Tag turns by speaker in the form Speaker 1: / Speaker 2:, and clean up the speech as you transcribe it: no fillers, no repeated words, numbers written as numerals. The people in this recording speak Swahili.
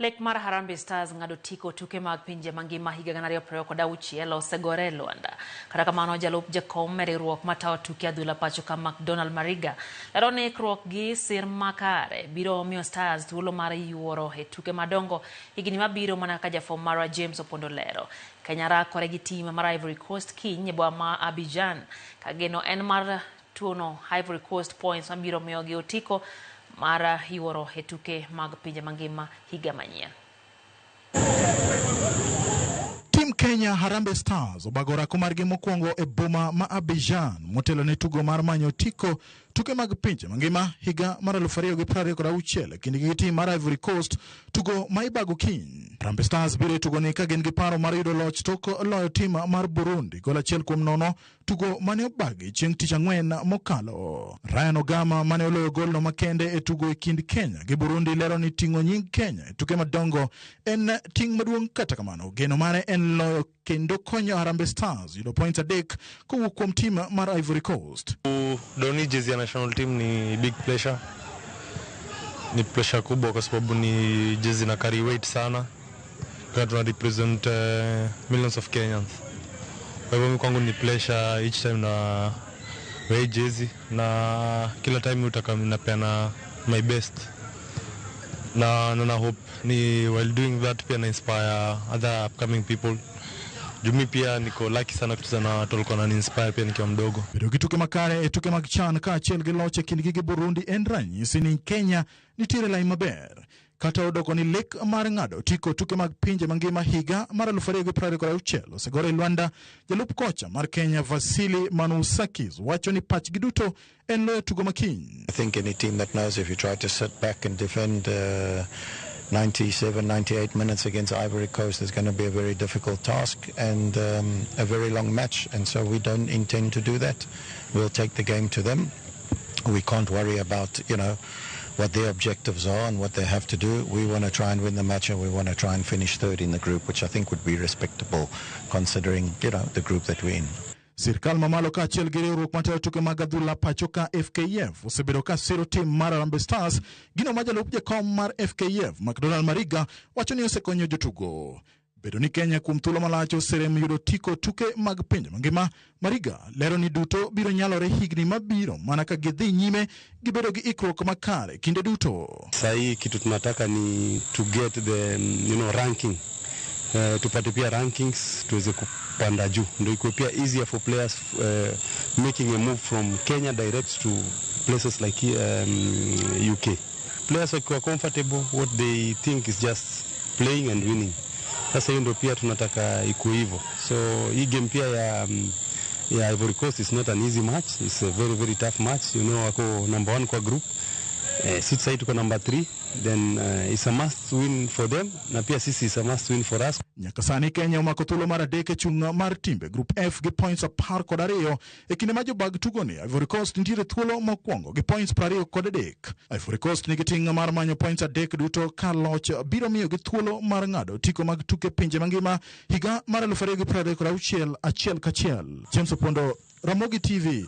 Speaker 1: Lek mar Harambee Stars ngado tiko tuke mag pinje mangima higa 2026 osegore Luanda. Kata kamano jalup jakom riwruok matayo tuke adhula pacho ka McDonald Mariga lero ni ikruok gi sir makare biro miyo Stars thuolo mar yuoro e tuke madongo higni mabiro mana ka jafom marwa James Opondolero. Kenya rakore gi tim mar Ivory Coast kiny e boma ma Abidjan kageno en mar tuono Ivory Coast points mabiro miyo gi otiko mara yuoro e tuke mag pinje mangima higa manyien.
Speaker 2: Tim Kenya Harambee Stars obagora kumargi mokwongo e boma ma Abidjan motelo ne tugo mar manyo tiko tuke mag pinje mangima higa mar 2026 kindi gi tim mar Ivory Coast tugo ma ibago kiny. Harambee Stars biro tugo ni ka gin gi paro mar yudo loch tok loyo tim mar Burundi gol 1-0 tugo mane obagi chieng' tich ang'wen mokalo. Ryan Ogam mane oloyo gol no makende e tugo e kind Kenya gi Burundi lero ni ting'o nying Kenya e tuke madongo en ting' maduong'. Kata kamano geno mare en loyo kendo konyo Harambee Stars yudo points 3 kowuok kuom tim mar Ivory Coast.
Speaker 3: Doni jezi ya national team ni big pressure. Ni pressure kubwa kwa sababu ni jezi na carry weight sana. Kwa tuna represent millions of Kenyans. Kwa hivyo kwangu ni pressure each time na wear jezi na kila time utaka ninapeana my best. Na hope ni while doing that pia na inspire other upcoming people. Jumi pia niko lucky sana kucheza na watu walikuwa wanani-inspire pia nikiwa mdogo. Biro gituke makare e tuke mag CHAN ka achiel gi loch e kindgi gi Burundi en ranyisi ni Kenya nitiere lai maber. Kata odoko ni lek mar ngado tiko tuke mag pinje mangima higa mar 2026 osegore Luanda. Jalup kocha mar Kenya Vasili Manusakis wacho ni pachgi duto en loyo tugo makiny.
Speaker 4: I think any team that knows if you try to sit back and defend 97, 98 minutes against Ivory Coast is going to be a very difficult task and a very long match, and so we don't intend to do that. We'll take the game to them. We can't worry about, what their objectives are and what they have to do. We want to try and win the match, and we want to try and finish third in the group, which I think would be respectable considering, the group that we're in.
Speaker 2: Sirkal mamalo ka achiel gi riwruok matayo tuke mag adhula pacho ka FKF osebedo ka siro tim mar Harambee Stars. Gino ma jalup jakom mar FKF McDonald Mariga wacho ni osekonyo jotugo. Bedo ni Kenya kuom thuolo malach oserem yudo tiko tuke mag pinje mangima, Mariga lero ni duto biro nyalore higni mabiro mana ka gidhi nyime gibedo gi ikruok makare kinde duto.
Speaker 5: Sahi kitu tunataka ni to get the ranking. Tupate pia rankings tuweze kupanda juu ndio ikuwe pia easier for players making a move from Kenya direct to places like UK. Players wakiwa comfortable, what they think is just playing and winning. Sasa hiyo ndio pia tunataka ikuwe hivyo. So hii game pia ya Ivory Coast is not an easy match. It's a very very tough match. Wako number 1 kwa group. Sisi sasa tuko number 3. Then it's a must win for them na pia sisi is a must win for us.
Speaker 2: Nyakasani Kenya omako thuolo mar adek e chung' mar timbe group F gi points 12 e kinde ma jobag tugo ni Ivory Coast nitiere thuolo mokwongo gi points 23. Ivory Coast nigi ting' mar manyo points 3 duto ka loch biro miyo gi thuolo mar ngado tiko mag tuke pinje mangima higa mar 2026 achiel kachiel. James Opondo, Ramogi TV.